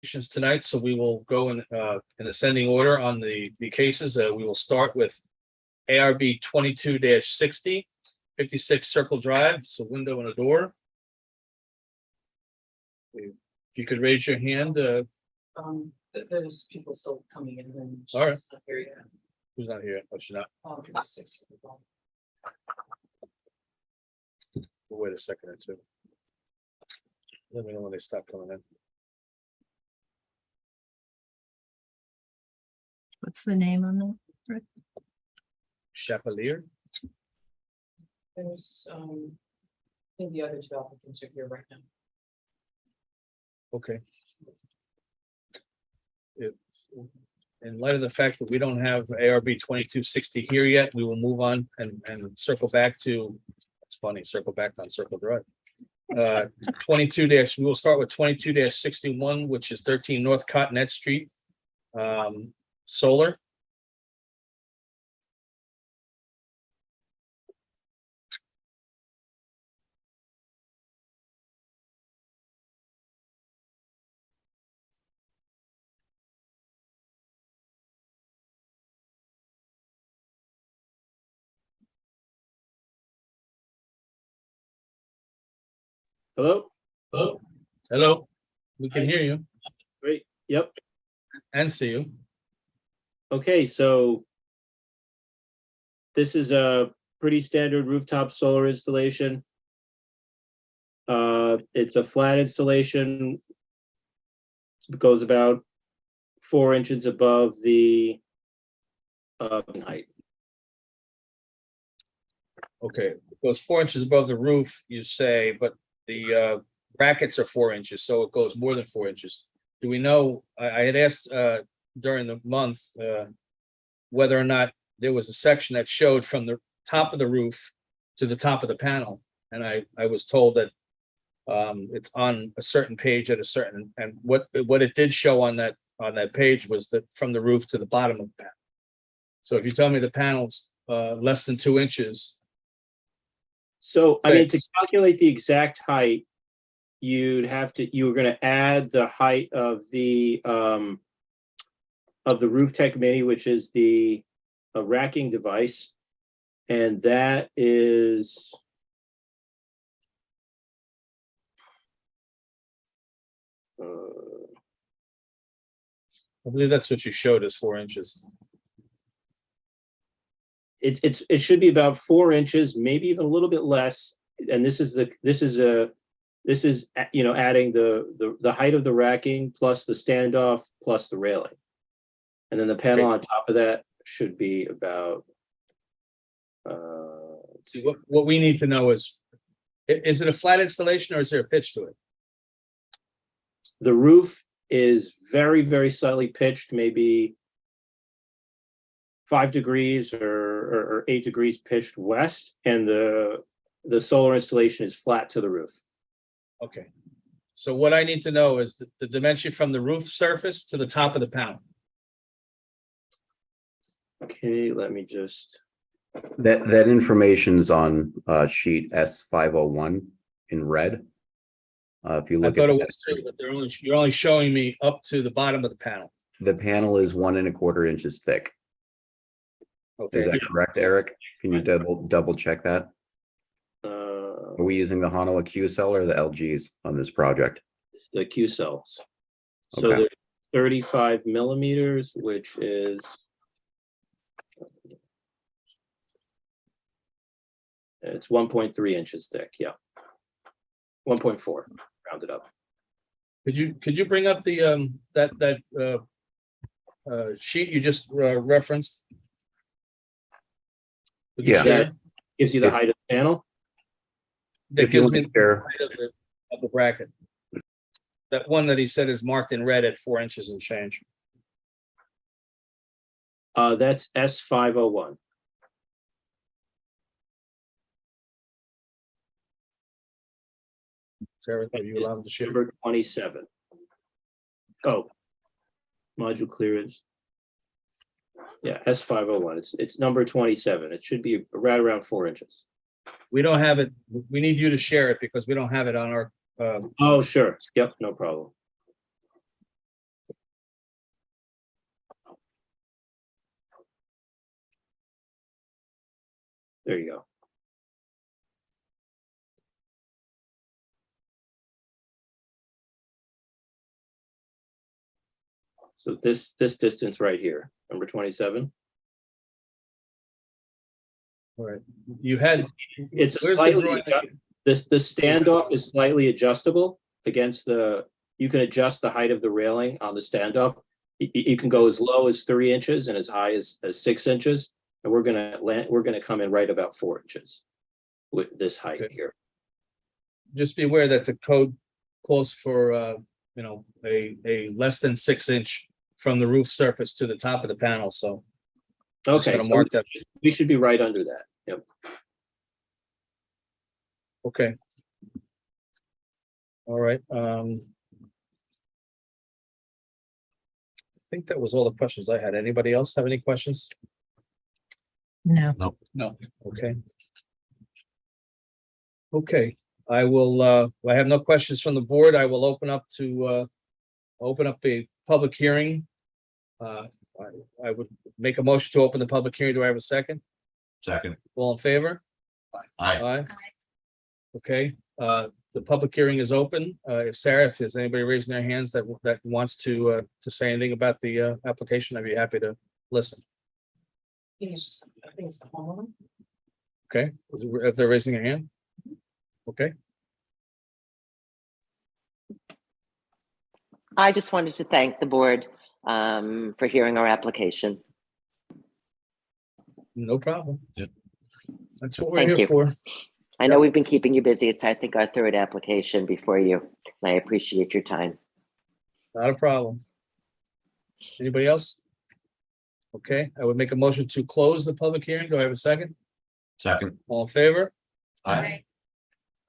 tonight, so we will go in ascending order on the cases. We will start with ARB 22-60, 56 Circle Drive, so window and a door. If you could raise your hand, There's people still coming in and. All right. she's not here yet. who's not here? Oh, she's not. There's 6 people. We'll wait a second or two. Let me know when they stop coming in. What's the name on that? Chapelier. There's, I think the other 2 applicants are here right now. Okay. In light of the fact that we don't have ARB 2260 here yet, we will move on and circle back to, it's funny, circle back on Circle Drive. 22 we will start with 22-61, which is 13 North Cottonette Street. Solar. Hello? Hello, we can hear you Great. Yep. and see you. Okay, so this is a pretty standard rooftop solar installation. It's a flat installation. It goes about 4 inches above the height. Okay, it goes 4 inches above the roof, you say, but the brackets are 4 inches, so it goes more than 4 inches. Do we know, I had asked during the month whether or not there was a section that showed from the top of the roof to the top of the panel. And I was told that it's on a certain page at a certain, and what it did show on that page was that from the roof to the bottom of the panel. So if you tell me the panel's less than 2 inches. So, I Okay. mean, to calculate the exact height, you were gonna add the height of the Roof Tech Mini, which is the racking device. And that is I believe that's what you showed as 4 inches. it should be about 4 inches, maybe even a little bit less. And this is adding the height of the racking plus the standoff plus the railing. And then the panel Okay. on top of that should be about See, what we need to know is it a flat installation or is there a pitch to it? the roof is very, very slightly pitched, maybe 5 degrees or 8 degrees pitched west, and the solar installation is flat to the roof. Okay. So what I need to know is the dimension from the roof surface to the top of the panel. Okay, let me just, That information's on sheet S501 in red. If you I look thought at it was too, but you're only showing me up to the bottom of the panel. the panel is 1 1/4 inches thick. Is Okay, that correct, Eric? Can you double check that? Are we using the Honnoa Q cell or the LGs on this project? the Q cells. So Okay. they're 35 millimeters, which is it's 1.3 inches thick, yeah. 1.4, rounded up. could you bring up the that sheet you just referenced? Would you Yeah. share? Gives you the If- height of the panel. That If you gives want me to the share, height of the bracket. That one that he said is marked in red at 4 inches and change. That's S501. Sarah, are you allowed to share? Number 27. Oh. Module clearance. Yeah, S501. It's number 27. It should be right around 4 inches. We don't have it. We need you to share it because we don't have it on our, Oh, sure. Yep, no problem. There you go. So this distance right here, number 27, All right, you had. it's a where's the slightly, drawing? the standoff is slightly adjustable against the, you can adjust the height of the railing on the standoff. You can go as low as 3 inches and as high as 6 inches. And we're gonna come in right about 4 inches with this height Okay. here. Just be aware that the code calls for, a less than 6 inch from the roof surface to the top of the panel, so. just Okay, gonna so mark that. we should be right under that. Yep. Okay. All right, I think that was all the questions I had. Anybody else have any questions? No. No. Okay. Okay, I will, I have no questions from the board. I will open up a public hearing. I would make a motion to open the public hearing. Do I have a second? Second. All in favor? Aye. Aye. Okay, the public hearing is open. If there's anybody raising their hands that wants to say anything about the application, I'd be happy to listen. I think it's the homeowner. Okay, if they're raising a hand? Okay, I just wanted to thank the board for hearing our application. no problem. Yeah. That's what we're Thank here you. for. I know we've been keeping you busy. It's, I think, our third application before you, and I appreciate your time. Not a problem. Anybody else? Okay, I would make a motion to close the public hearing. Do I have a second? Second. All in favor? Aye.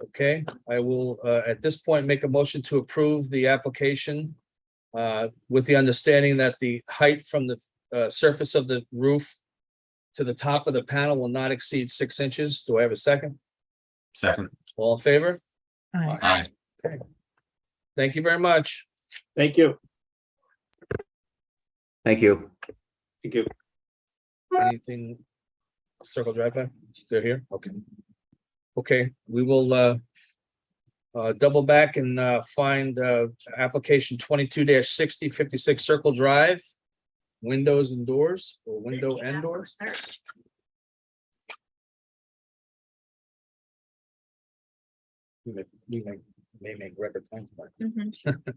Okay, I will, at this point, make a motion to approve the application with the understanding that the height from the surface of the roof to the top of the panel will not exceed 6 inches. Do I have a second? Second. All in favor? Aye. Aye. Thank you very much. Thank you. Thank you. Thank you. Anything? Circle Drive back? They're here? Okay. Okay, we will double back and find application 22-60 56 Circle Drive. Windows and doors, or window and doors. We may make record time tonight. Mhm.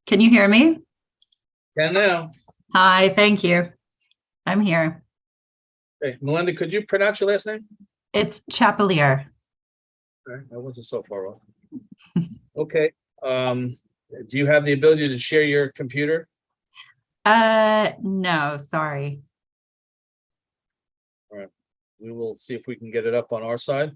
Can you hear me? And now, Hi, thank you. I'm here. hey, Melinda, could you pronounce your last name? It's Chapelier. Okay, I wasn't so far off. Okay, do you have the ability to share your computer? No, sorry. We will see if we can get it up on our side.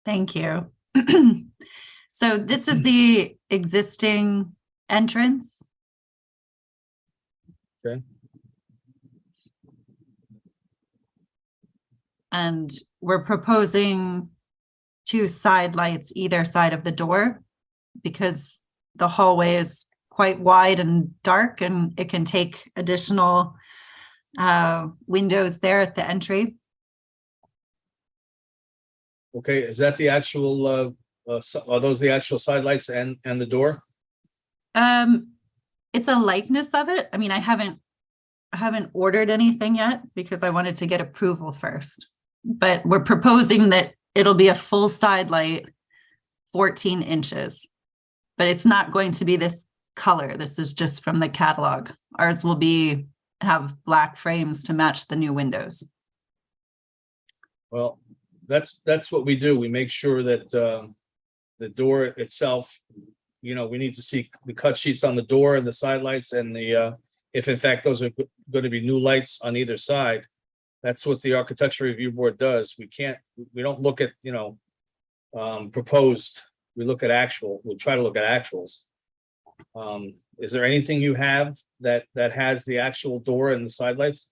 Thank you. So this is the existing entrance. Okay. And we're proposing 2 side lights either side of the door because the hallway is quite wide and dark and it can take additional windows there at the entry. Okay, is that the actual, are those the actual side lights and the door? it's a likeness of it. I mean, I haven't ordered anything yet because I wanted to get approval first. But we're proposing that it'll be a full side light, 14 inches. But it's not going to be this color. This is just from the catalog. Ours will have black frames to match the new windows. Well, that's what we do. We make sure that the door itself, we need to see the cut sheets on the door and the side lights and if in fact those are going to be new lights on either side. That's what the Architecture Review Board does. We don't look at, proposed. We look at actual. We try to look at actuals. Is there anything you have that has the actual door and the side lights?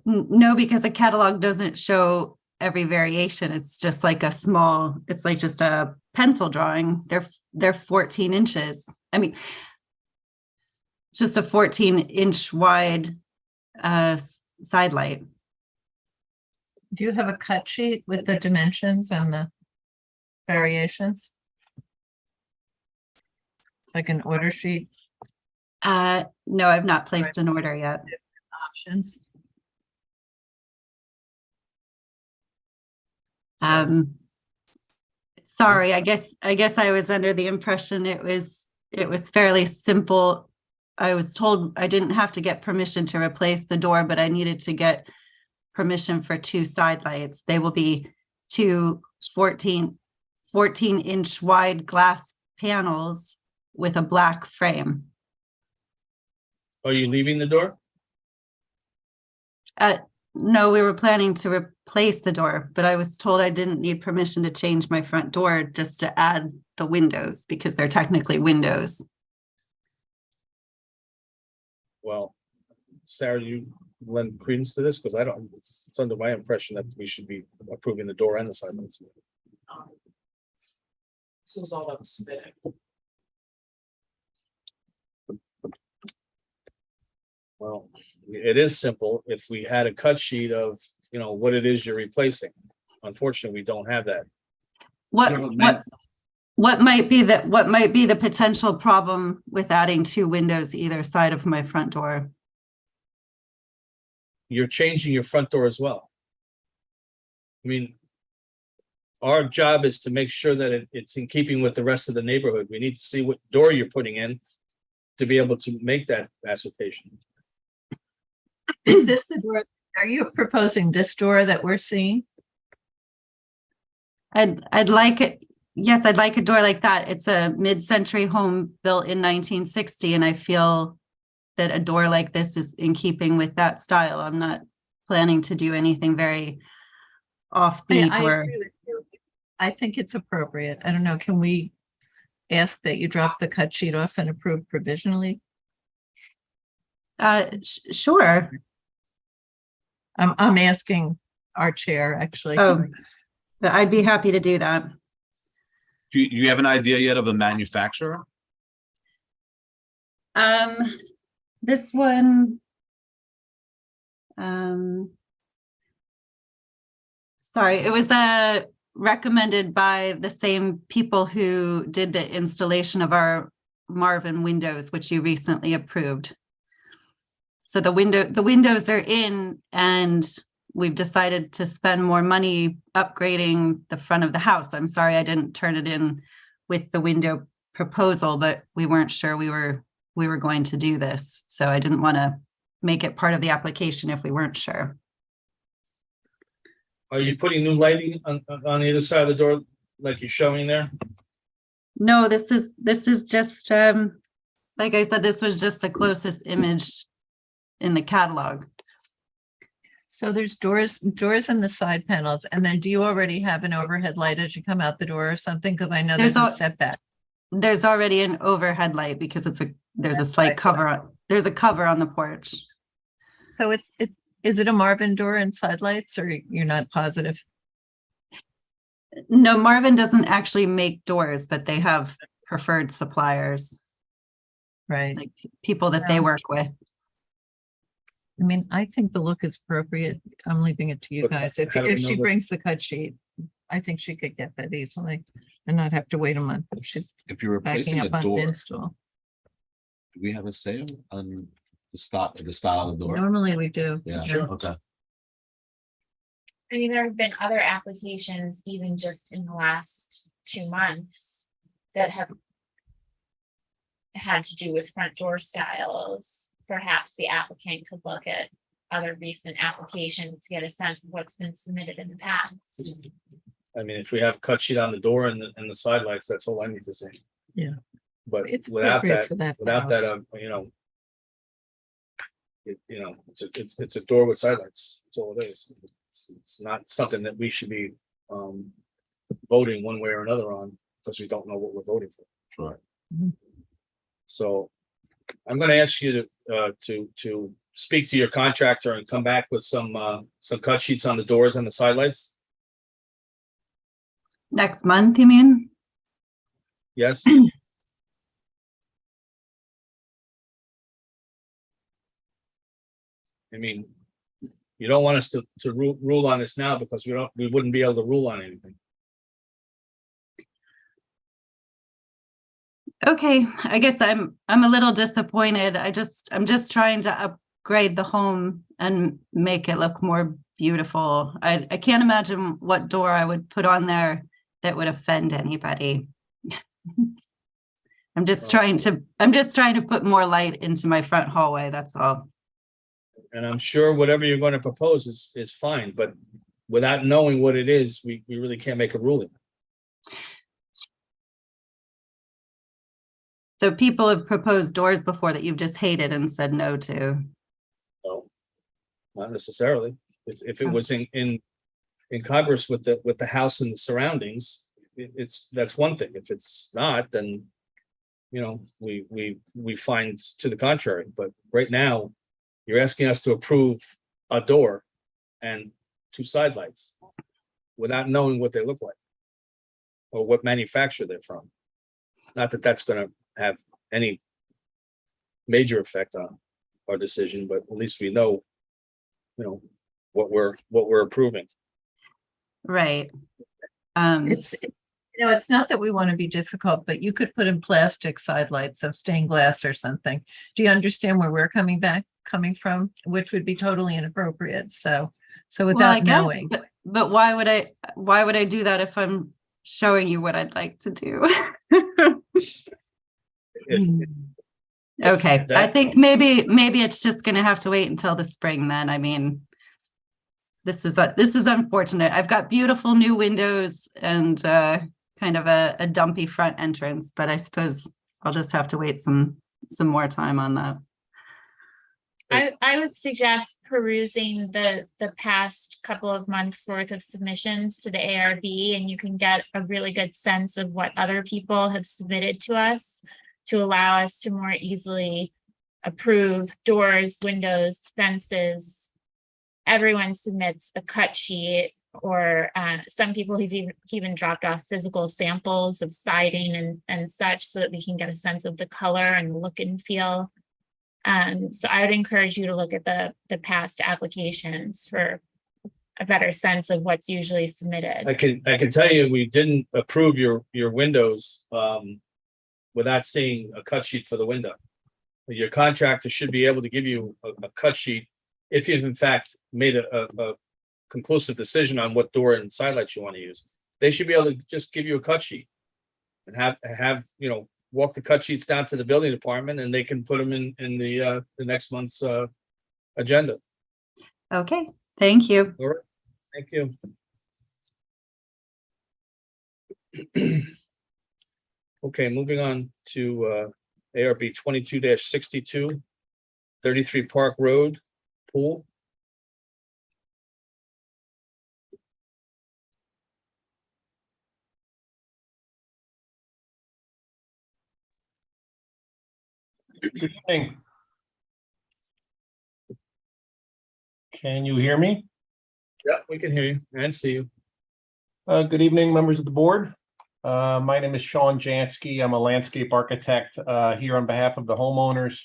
No, because the catalog doesn't show every variation. It's just like it's like just a pencil drawing. They're 14 inches. I mean, it's just a 14-inch wide side light. Do you have a cut sheet with the dimensions and the variations? Like an order sheet No, I've not placed an order yet. options? Sorry, I guess I was under the impression it was fairly simple. I was told I didn't have to get permission to replace the door, but I needed to get permission for 2 side lights. They will be 2 14-inch wide glass panels with a black frame. Are you leaving the door? No, we were planning to replace the door, but I was told I didn't need permission to change my front door, just to add the windows because they're technically windows. Well, Sarah, you lend credence to this because I don't. It's under my impression that we should be approving the door and the side lights. This was all about submitting. Well, it is simple. If we had a cut sheet of, what it is you're replacing. Unfortunately, we don't have that. What might be the potential problem with adding 2 windows either side of my front door? You're changing your front door as well. I mean, our job is to make sure that it's in keeping with the rest of the neighborhood. We need to see what door you're putting in to be able to make that assertion. Is this the door? Are you proposing this door that we're seeing? I'd like it. Yes, I'd like a door like that. It's a mid-century home built in 1960, and I feel that a door like this is in keeping with that style. I'm not planning to do anything very offbeat I or. agree with you. I think it's appropriate. I don't know. Can we ask that you drop the cut sheet off and approve provisionally? Sure. I'm asking our chair, actually. Oh, but I'd be happy to do that. Do you have an idea yet of the manufacturer? This one. Sorry, it was recommended by the same people who did the installation of our Marvin windows, which you recently approved. So the windows are in, and we've decided to spend more money upgrading the front of the house. I'm sorry I didn't turn it in with the window proposal, but we weren't sure we were going to do this. So I didn't want to make it part of the application if we weren't sure. Are you putting new lighting on either side of the door like you're showing there? No, this is just like I said, this was just the closest image in the catalog. So there's doors in the side panels, and then do you already have an overhead light as you come out the door or something? Because I know there's a setback. There's already an overhead light because there's a slight cover on. There's a cover on the porch. So is it a Marvin door and side lights, or you're not positive? No, Marvin doesn't actually make doors, but they have preferred suppliers, Right. like people that they work with. I mean, I think the look is appropriate. I'm leaving it to you But guys. If how do we know she that- brings the cut sheet, I think she could get that easily. and not have to wait a month if she's If you're backing replacing a up on an door, install. do we have a say on the style of the door? Normally we do. Yeah, Sure. okay. I mean, there have been other applications, even just in the last 2 months, that have had to do with front door styles. Perhaps the applicant could look at other recent applications, get a sense of what's been submitted in the past. I mean, if we have cut sheet on the door and the side lights, that's all I need to say. Yeah. But It's without appropriate that, for that without that, house. it's a door with side lights. That's all it is. It's not something that we should be voting one way or another on because we don't know what we're voting for. Sure. So I'm gonna ask you to speak to your contractor and come back with some cut sheets on the doors and the side lights. Next month, you mean? Yes? I mean, you don't want us to rule on this now because we wouldn't be able to rule on anything. Okay, I guess I'm a little disappointed. I'm just trying to upgrade the home and make it look more beautiful. I can't imagine what door I would put on there that would offend anybody. I'm just trying to put more light into my front hallway, that's all. And I'm sure whatever you're going to propose is fine, but without knowing what it is, we really can't make a ruling. So people have proposed doors before that you've just hated and said no to. No, not necessarily. If it was in Congress with the house and the surroundings, that's one thing. If it's not, then we find to the contrary. But right now, you're asking us to approve a door and 2 side lights without knowing what they look like or what manufacturer they're from. Not that that's going to have any major effect on our decision, but at least we know, what we're approving. Right. It's not that we want to be difficult, but you could put in plastic side lights of stained glass or something. Do you understand where we're coming from? Which would be totally inappropriate. So Well, I without guess, knowing. but why would I do that if I'm showing you what I'd like to do? If Okay, I that- think maybe it's just gonna have to wait until the spring then. I mean, this is unfortunate. I've got beautiful new windows and kind of a dumpy front entrance, but I suppose I'll just have to wait some more time on that. I would suggest perusing the past couple of months worth of submissions to the ARB, and you can get a really good sense of what other people have submitted to us to allow us to more easily approve doors, windows, fences. Everyone submits a cut sheet, or some people have even dropped off physical samples of siding and such, so that we can get a sense of the color and look and feel. So I would encourage you to look at the past applications for a better sense of what's usually submitted. I can tell you, we didn't approve your windows without seeing a cut sheet for the window. Your contractor should be able to give you a cut sheet if you've in fact made a conclusive decision on what door and side lights you want to use. They should be able to just give you a cut sheet and have walk the cut sheets down to the building department, and they can put them in the next month's agenda. Okay, thank you. All right, thank you. Okay, moving on to ARB 22-62, 33 Park Road, pool. Good evening. Can you hear me? Yeah, we can hear you and see you. Good evening, members of the board. My name is Sean Jansky. I'm a landscape architect here on behalf of the homeowners.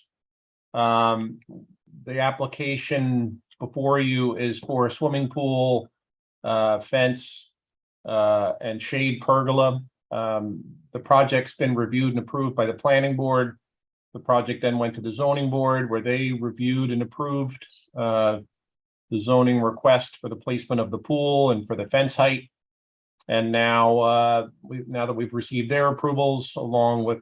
The application before you is for a swimming pool, fence, and shade pergola The project's been reviewed and approved by the planning board. The project then went to the zoning board where they reviewed and approved the zoning request for the placement of the pool and for the fence height. And now, now that we've received their approvals along with,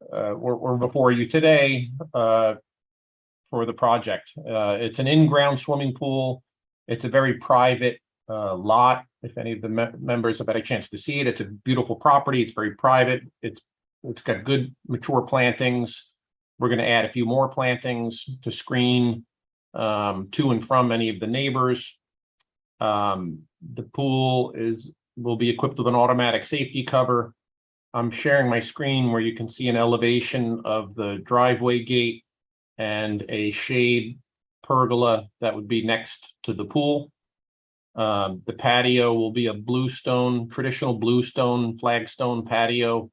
we're before you today for the project. It's an in-ground swimming pool. It's a very private lot. If any of the members have had a chance to see it, it's a beautiful property. It's very private. It's got good mature plantings. We're going to add a few more plantings to screen to and from any of the neighbors. The pool will be equipped with an automatic safety cover. I'm sharing my screen where you can see an elevation of the driveway gate and a shade pergola that would be next to the pool. The patio will be a traditional bluestone flagstone patio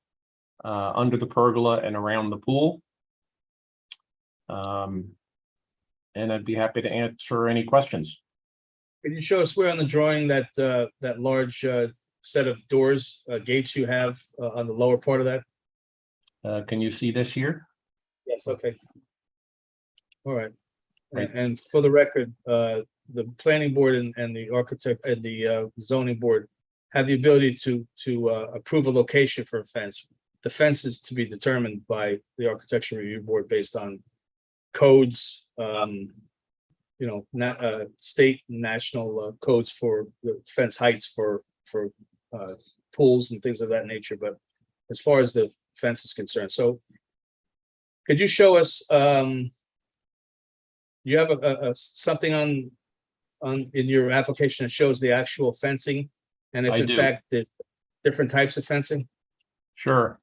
under the pergola and around the pool. And I'd be happy to answer any questions. Can you show us where on the drawing that that large set of doors, gates you have on the lower part of that? Can you see this here? Yes, okay. All right. Right. And for the record, the planning board and the architect and the zoning board have the ability to approve a location for a fence. The fence is to be determined by the architecture review board based on codes, state and national codes for the fence heights for pools and things of that nature. But as far as the fence is concerned, so could you show us? You have a something on in your application that shows the actual fencing, and if I in do. fact there's different types of fencing. Sure.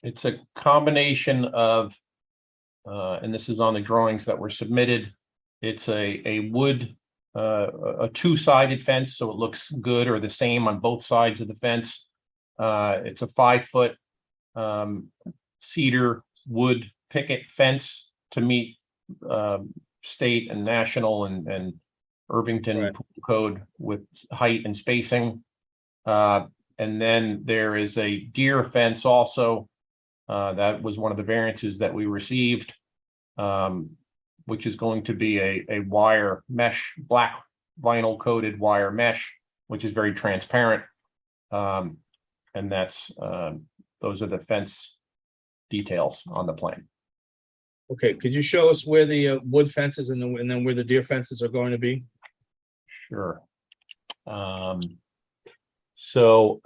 It's a combination of, and this is on the drawings that were submitted. It's a wood, a two-sided fence, so it looks good or the same on both sides of the fence. It's a 5-foot cedar wood picket fence to meet state and national and Irvington Right. Pool code with height and spacing. And then there is a deer fence also. That was one of the variances that we received, which is going to be a wire mesh, black vinyl coated wire mesh, which is very transparent. And that's those are the fence details on the plan. Okay, could you show us where the wood fences and then where the deer fences are going to be? Sure. So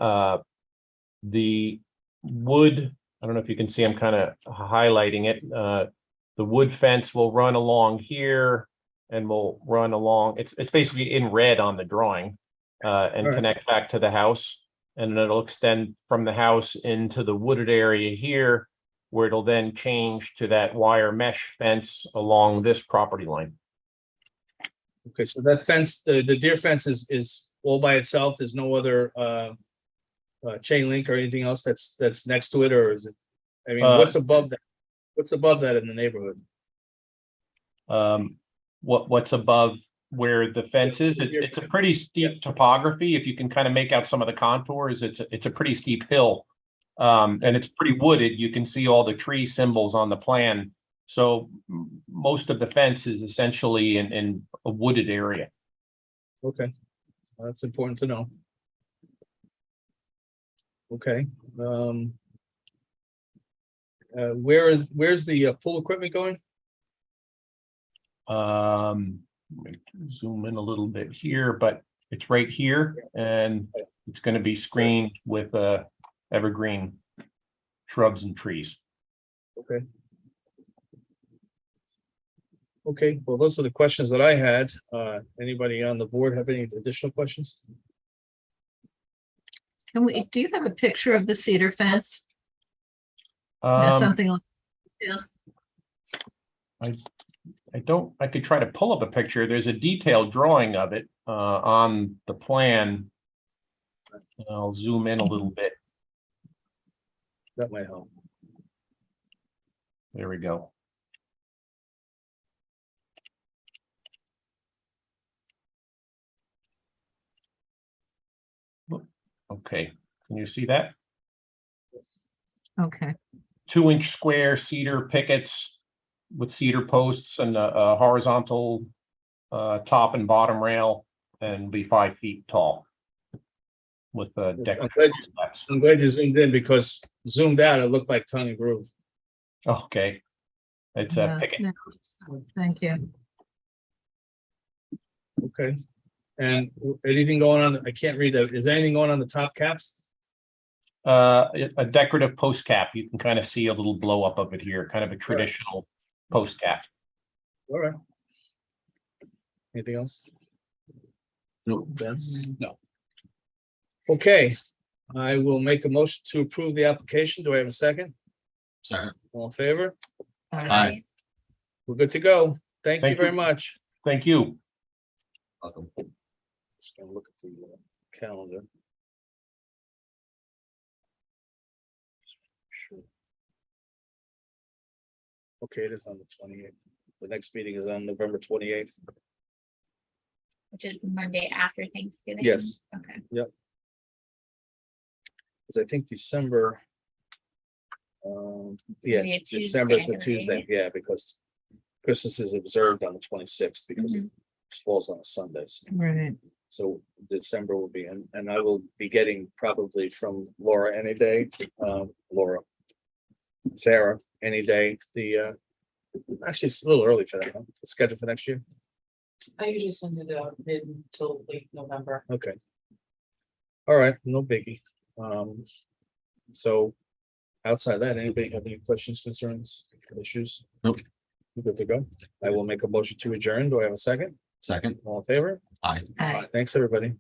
the wood, I don't know if you can see, I'm kind of highlighting it. The wood fence will run along here and will run along, it's basically in red on the drawing, and All right. connect back to the house. And then it'll extend from the house into the wooded area here, where it'll then change to that wire mesh fence along this property line. Okay, so that fence, the deer fence is all by itself. There's no other chain link or anything else that's next to it, or is it? I mean, what's above that? What's above that in the neighborhood? What's above where the fence is? It's a pretty steep topography. If you can kind of make out some of the contours, it's a pretty steep hill. And it's pretty wooded. You can see all the tree symbols on the plan. So most of the fence is essentially in a wooded area. Okay, that's important to know. Okay, where's the pool equipment going? Let me zoom in a little bit here, but it's right here and it's going to be screened with evergreen shrubs and trees. Okay. Okay, well, those are the questions that I had. Anybody on the board have any additional questions? Do you have a picture of the cedar fence? Something like, I could try to pull up a picture. There's a detailed drawing of it on the plan. I'll zoom in a little bit. That might help. There we go. Okay, can you see that? Okay, 2-inch square cedar pickets with cedar posts and a horizontal top and bottom rail, and be 5 feet tall with the Yes, decorative steps. I'm glad you zoomed in because zoomed out, it looked like Tongue and Groove. Okay. It's a yeah, picket. no, thank you. Okay. And anything going on? I can't read that. Is there anything going on the top caps? A decorative post cap. You can kind of see a little blow up of it here, kind of a traditional post cap. All right. Anything else? No. Vince? No. Okay, I will make a motion to approve the application. Do I have a second? Second. All in favor? Aye. We're good to go. Thank you Thank very you. much. Thank you. Welcome. Just gonna look at the calendar. Sure. Okay, it is on the 28th. The next meeting is on November 28th. Which is Monday after Thanksgiving. Yes. Okay. Because I think December. Yeah, Maybe a December is the Tuesday, Tuesday, right? yeah, because Christmas is observed on the 26th because it Mm-hmm. falls on a Sunday. Right, So December will be, and I will be getting probably from Laura any day, Sarah any day, actually, it's a little early for that, huh? It's scheduled for next year. I usually send it out mid till late November. Okay. All right, no biggie. So outside of that, anybody have any questions, concerns, issues? Nope. We're good to go. I will make a motion to adjourn. Do I have a second? Second. All in favor? Aye. Aye. Thanks, everybody.